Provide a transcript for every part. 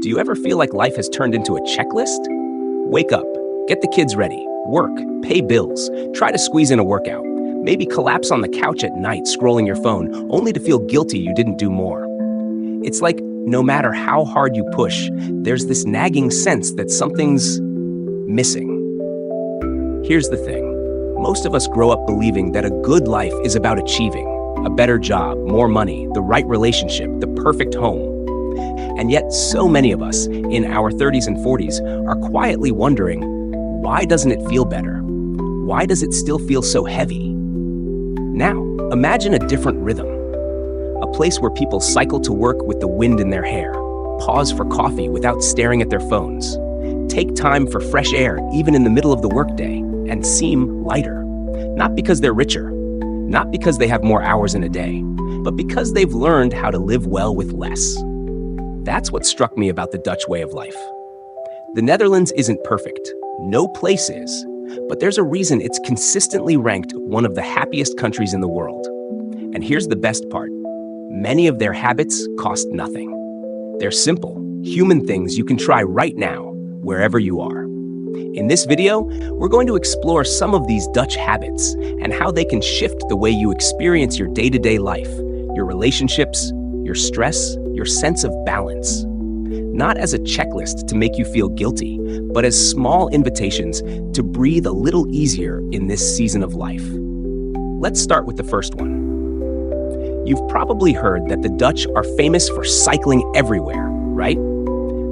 Do you ever feel like life has turned into a checklist? Wake up, get the kids ready, work, pay bills, try to squeeze in a workout, maybe collapse on the couch at night scrolling your phone only to feel guilty you didn't do more. It's like no matter how hard you push, there's this nagging sense that something's missing. Here's the thing. Most of us grow up believing that a good life is about achieving a better job, more money, the right relationship, the perfect home. And yet so many of us in our 30s and 40s are quietly wondering, why doesn't it feel better? Why does it still feel so heavy? Now, imagine a different rhythm. A place where people cycle to work with the wind in their hair, pause for coffee without staring at their phones, take time for fresh air even in the middle of the workday, and seem lighter. Not because they're richer, not because they have more hours in a day, but because they've learned how to live well with less. That's what struck me about the Dutch way of life. The Netherlands isn't perfect. No place is. But there's a reason it's consistently ranked one of the happiest countries in the world. And here's the best part. Many of their habits cost nothing. They're simple, human things you can try right now, wherever you are. In this video, we're going to explore some of these Dutch habits and how they can shift the way you experience your day-to-day life, your relationships, your stress, your sense of balance. Not as a checklist to make you feel guilty, but as small invitations to breathe a little easier in this season of life. Let's start with the first one. You've probably heard that the Dutch are famous for cycling everywhere, right?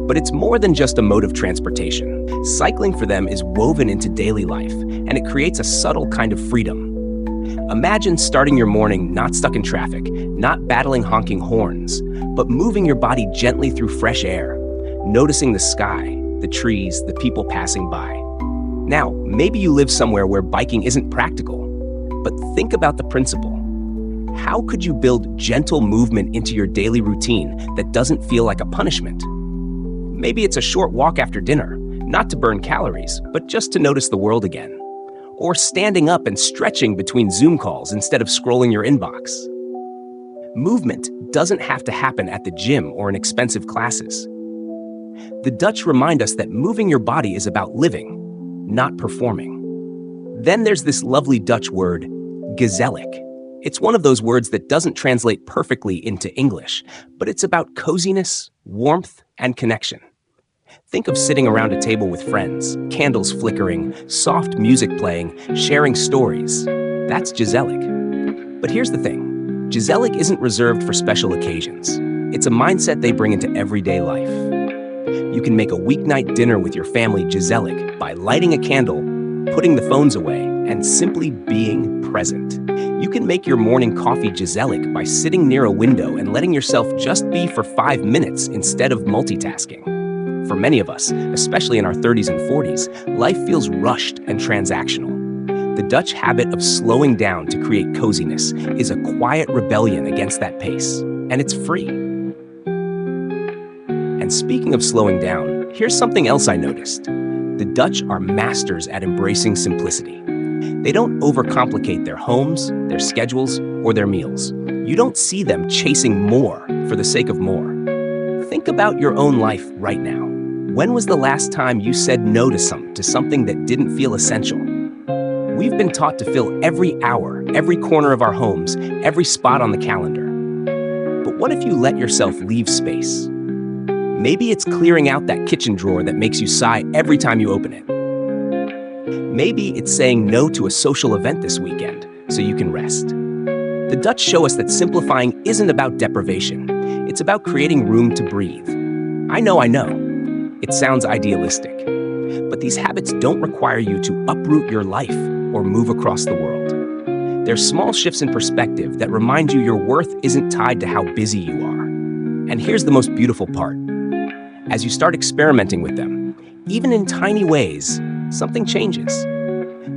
But it's more than just a mode of transportation. Cycling for them is woven into daily life, and it creates a subtle kind of freedom. Imagine starting your morning not stuck in traffic, not battling honking horns, but moving your body gently through fresh air, noticing the sky, the trees, the people passing by. Now, maybe you live somewhere where biking isn't practical, but think about the principle. How could you build gentle movement into your daily routine that doesn't feel like a punishment? Maybe it's a short walk after dinner, not to burn calories, but just to notice the world again. Or standing up and stretching between Zoom calls instead of scrolling your inbox. Movement doesn't have to happen at the gym or in expensive classes. The Dutch remind us that moving your body is about living, not performing. Then there's this lovely Dutch word, gezellig. It's one of those words that doesn't translate perfectly into English, but it's about coziness, warmth, and connection. Think of sitting around a table with friends, candles flickering, soft music playing, sharing stories. That's gezellig. But here's the thing. Gezellig isn't reserved for special occasions. It's a mindset they bring into everyday life. You can make a weeknight dinner with your family gezellig by lighting a candle, putting the phones away, and simply being present. You can make your morning coffee gezellig by sitting near a window and letting yourself just be for 5 minutes instead of multitasking. For many of us, especially in our 30s and 40s, life feels rushed and transactional. The Dutch habit of slowing down to create coziness is a quiet rebellion against that pace, and it's free. And speaking of slowing down, here's something else I noticed. The Dutch are masters at embracing simplicity. They don't overcomplicate their homes, their schedules, or their meals. You don't see them chasing more for the sake of more. Think about your own life right now. When was the last time you said no to something that didn't feel essential? We've been taught to fill every hour, every corner of our homes, every spot on the calendar. But what if you let yourself leave space? Maybe it's clearing out that kitchen drawer that makes you sigh every time you open it. Maybe it's saying no to a social event this weekend so you can rest. The Dutch show us that simplifying isn't about deprivation. It's about creating room to breathe. I know. It sounds idealistic. But these habits don't require you to uproot your life or move across the world. They're small shifts in perspective that remind you your worth isn't tied to how busy you are. And here's the most beautiful part. As you start experimenting with them, even in tiny ways, something changes.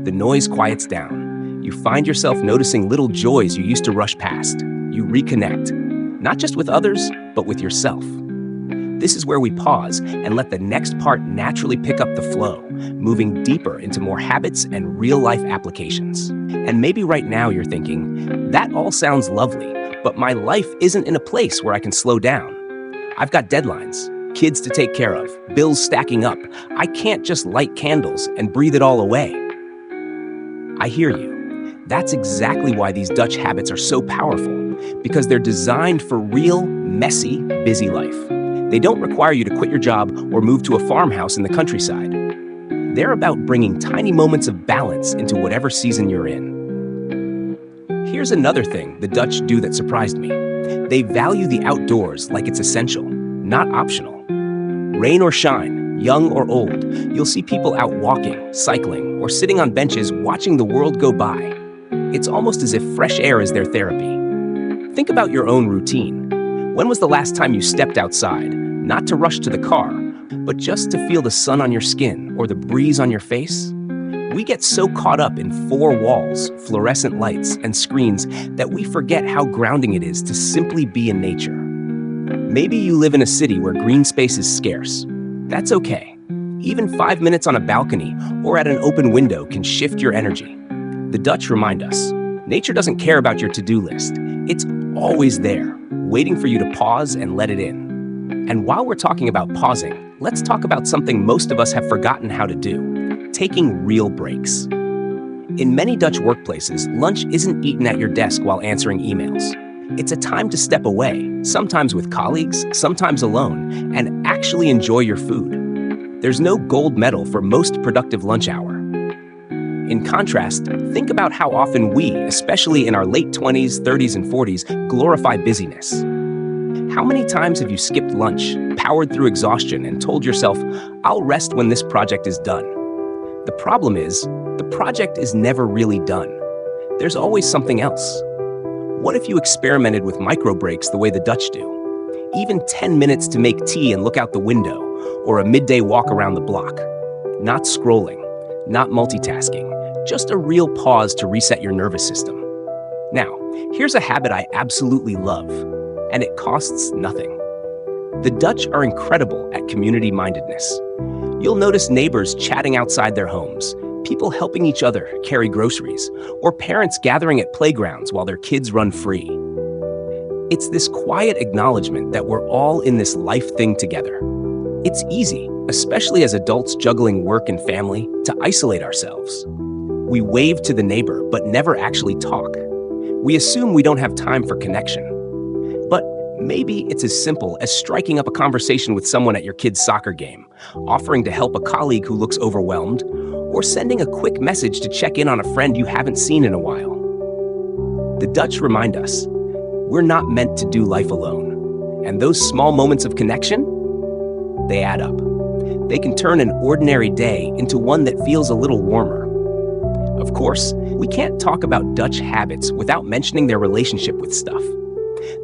The noise quiets down. You find yourself noticing little joys you used to rush past. You reconnect, not just with others, but with yourself. This is where we pause and let the next part naturally pick up the flow, moving deeper into more habits and real-life applications. And maybe right now you're thinking, that all sounds lovely, but my life isn't in a place where I can slow down. I've got deadlines. kids to take care of, bills stacking up. I can't just light candles and breathe it all away. I hear you. That's exactly why these Dutch habits are so powerful, because they're designed for real, messy, busy life. They don't require you to quit your job or move to a farmhouse in the countryside. They're about bringing tiny moments of balance into whatever season you're in. Here's another thing the Dutch do that surprised me. They value the outdoors like it's essential, not optional. Rain or shine, young or old, you'll see people out walking, cycling, or sitting on benches watching the world go by. It's almost as if fresh air is their therapy. Think about your own routine. When was the last time you stepped outside, not to rush to the car, but just to feel the sun on your skin or the breeze on your face? We get so caught up in four walls, fluorescent lights, and screens that we forget how grounding it is to simply be in nature. Maybe you live in a city where green space is scarce. That's okay. Even 5 minutes on a balcony or at an open window can shift your energy. The Dutch remind us, nature doesn't care about your to-do list. It's always there, waiting for you to pause and let it in. And while we're talking about pausing, let's talk about something most of us have forgotten how to do: taking real breaks. In many Dutch workplaces, lunch isn't eaten at your desk while answering emails. It's a time to step away, sometimes with colleagues, sometimes alone, and actually enjoy your food. There's no gold medal for most productive lunch hour. In contrast, think about how often we, especially in our late 20s, 30s, and 40s, glorify busyness. How many times have you skipped lunch, powered through exhaustion, and told yourself, "I'll rest when this project is done"? The problem is, the project is never really done. There's always something else. What if you experimented with micro breaks the way the Dutch do? Even 10 minutes to make tea and look out the window, or a midday walk around the block. Not scrolling, not multitasking, just a real pause to reset your nervous system. Now, here's a habit I absolutely love, and it costs nothing. The Dutch are incredible at community-mindedness. You'll notice neighbors chatting outside their homes, people helping each other carry groceries, or parents gathering at playgrounds while their kids run free. It's this quiet acknowledgement that we're all in this life thing together. It's easy, especially as adults juggling work and family, to isolate ourselves. We wave to the neighbor, but never actually talk. We assume we don't have time for connection. But maybe it's as simple as striking up a conversation with someone at your kid's soccer game, offering to help a colleague who looks overwhelmed, or sending a quick message to check in on a friend you haven't seen in a while. The Dutch remind us, we're not meant to do life alone. And those small moments of connection, they add up. They can turn an ordinary day into one that feels a little warmer. Of course, we can't talk about Dutch habits without mentioning their relationship with stuff.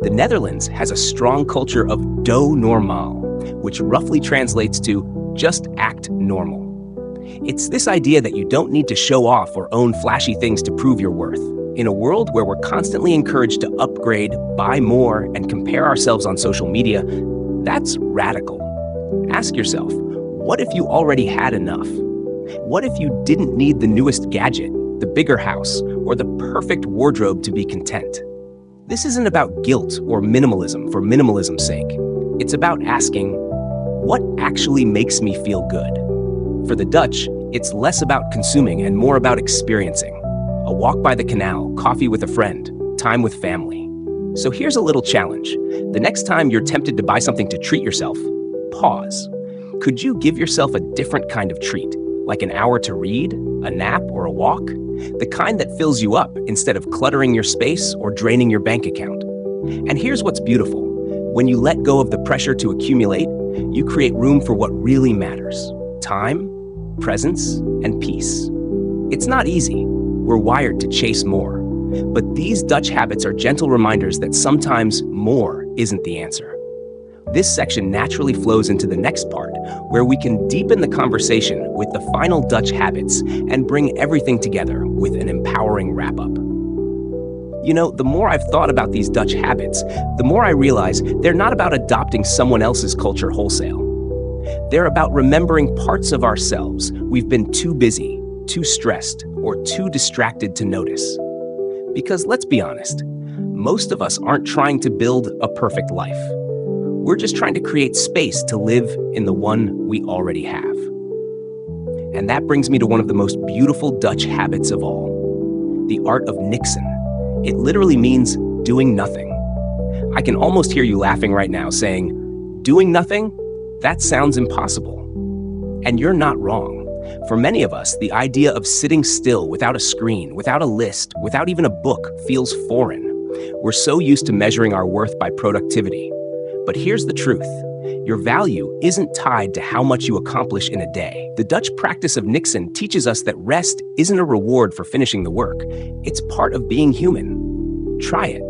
The Netherlands has a strong culture of doe normaal, which roughly translates to just act normal. It's this idea that you don't need to show off or own flashy things to prove your worth. In a world where we're constantly encouraged to upgrade, buy more, and compare ourselves on social media, that's radical. Ask yourself, what if you already had enough? What if you didn't need the newest gadget, the bigger house, or the perfect wardrobe to be content? This isn't about guilt or minimalism for minimalism's sake. It's about asking, what actually makes me feel good? For the Dutch, it's less about consuming and more about experiencing. A walk by the canal, coffee with a friend, time with family. So here's a little challenge. The next time you're tempted to buy something to treat yourself, pause. Could you give yourself a different kind of treat? Like an hour to read, a nap, or a walk? The kind that fills you up instead of cluttering your space or draining your bank account. And here's what's beautiful. When you let go of the pressure to accumulate, you create room for what really matters. Time, presence, and peace. It's not easy. We're wired to chase more. But these Dutch habits are gentle reminders that sometimes more isn't the answer. This section naturally flows into the next part, where we can deepen the conversation with the final Dutch habits and bring everything together with an empowering wrap-up. You know, the more I've thought about these Dutch habits, the more I realize they're not about adopting someone else's culture wholesale. They're about remembering parts of ourselves we've been too busy, too stressed, or too distracted to notice. Because let's be honest, most of us aren't trying to build a perfect life. We're just trying to create space to live in the one we already have. And that brings me to one of the most beautiful Dutch habits of all, the art of niksen. It literally means doing nothing. I can almost hear you laughing right now saying, doing nothing? That sounds impossible. And you're not wrong. For many of us, the idea of sitting still without a screen, without a list, without even a book feels foreign. We're so used to measuring our worth by productivity. But here's the truth. Your value isn't tied to how much you accomplish in a day. The Dutch practice of niksen teaches us that rest isn't a reward for finishing the work. It's part of being human. Try it.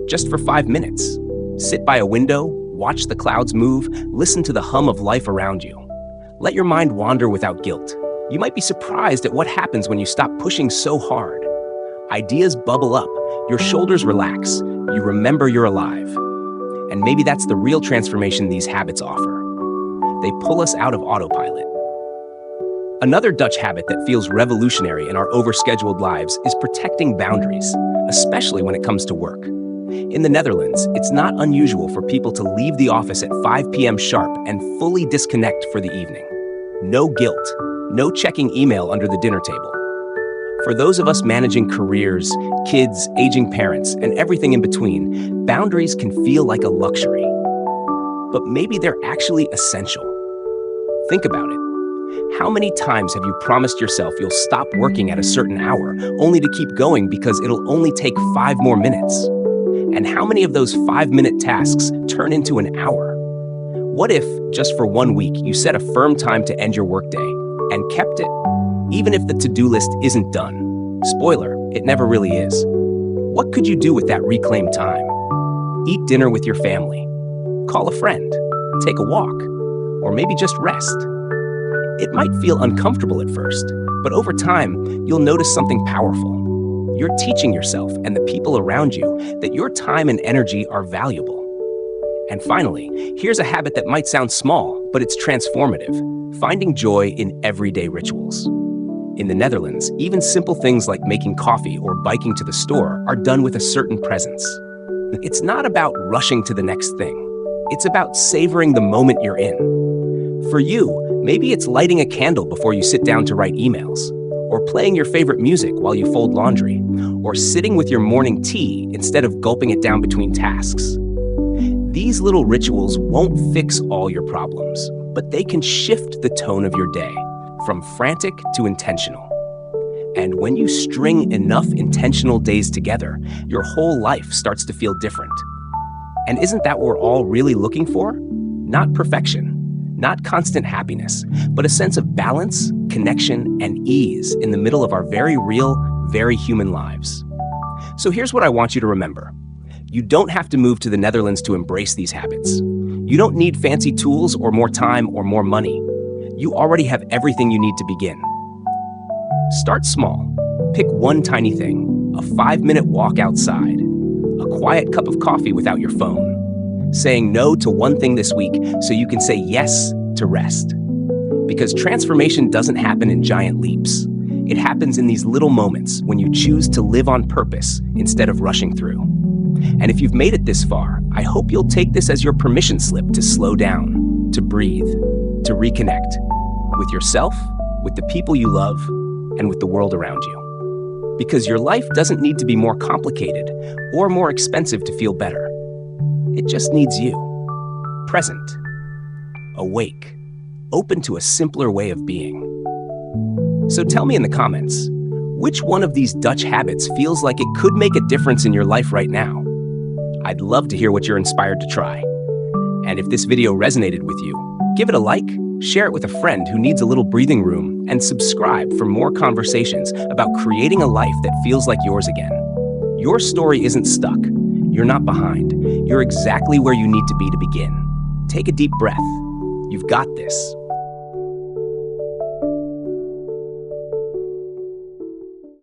Just for 5 minutes. Sit by a window, watch the clouds move, listen to the hum of life around you. Let your mind wander without guilt. You might be surprised at what happens when you stop pushing so hard. Ideas bubble up, your shoulders relax, you remember you're alive. And maybe that's the real transformation these habits offer. They pull us out of autopilot. Another Dutch habit that feels revolutionary in our overscheduled lives is protecting boundaries, especially when it comes to work. In the Netherlands, it's not unusual for people to leave the office at 5 p.m. sharp and fully disconnect for the evening. No guilt, no checking email under the dinner table. For those of us managing careers, kids, aging parents, and everything in between, boundaries can feel like a luxury. But maybe they're actually essential. Think about it. How many times have you promised yourself you'll stop working at a certain hour, only to keep going because it'll only take 5 more minutes? And how many of those 5-minute tasks turn into an hour? What if, just for 1 week, you set a firm time to end your workday and kept it, even if the to-do list isn't done? Spoiler, it never really is. What could you do with that reclaimed time? Eat dinner with your family, call a friend, take a walk, or maybe just rest. It might feel uncomfortable at first, but over time, you'll notice something powerful. You're teaching yourself and the people around you that your time and energy are valuable. And finally, here's a habit that might sound small, but it's transformative: finding joy in everyday rituals. In the Netherlands, even simple things like making coffee or biking to the store are done with a certain presence. It's not about rushing to the next thing. It's about savoring the moment you're in. For you, maybe it's lighting a candle before you sit down to write emails, or playing your favorite music while you fold laundry, or sitting with your morning tea instead of gulping it down between tasks. These little rituals won't fix all your problems, but they can shift the tone of your day, from frantic to intentional. And when you string enough intentional days together, your whole life starts to feel different. And isn't that what we're all really looking for? Not perfection, not constant happiness, but a sense of balance, connection, and ease in the middle of our very real, very human lives. So here's what I want you to remember. You don't have to move to the Netherlands to embrace these habits. You don't need fancy tools or more time or more money. You already have everything you need to begin. Start small. Pick one tiny thing: a 5-minute walk outside, a quiet cup of coffee without your phone, saying no to one thing this week so you can say yes to rest. Because transformation doesn't happen in giant leaps. It happens in these little moments when you choose to live on purpose instead of rushing through. And if you've made it this far, I hope you'll take this as your permission slip to slow down, to breathe, to reconnect with yourself, with the people you love, and with the world around you. Because your life doesn't need to be more complicated or more expensive to feel better. It just needs you. Present, awake, open to a simpler way of being. So tell me in the comments, which one of these Dutch habits feels like it could make a difference in your life right now? I'd love to hear what you're inspired to try. And if this video resonated with you, give it a like, share it with a friend who needs a little breathing room, and subscribe for more conversations about creating a life that feels like yours again. Your story isn't stuck. You're not behind. You're exactly where you need to be to begin. Take a deep breath. You've got this.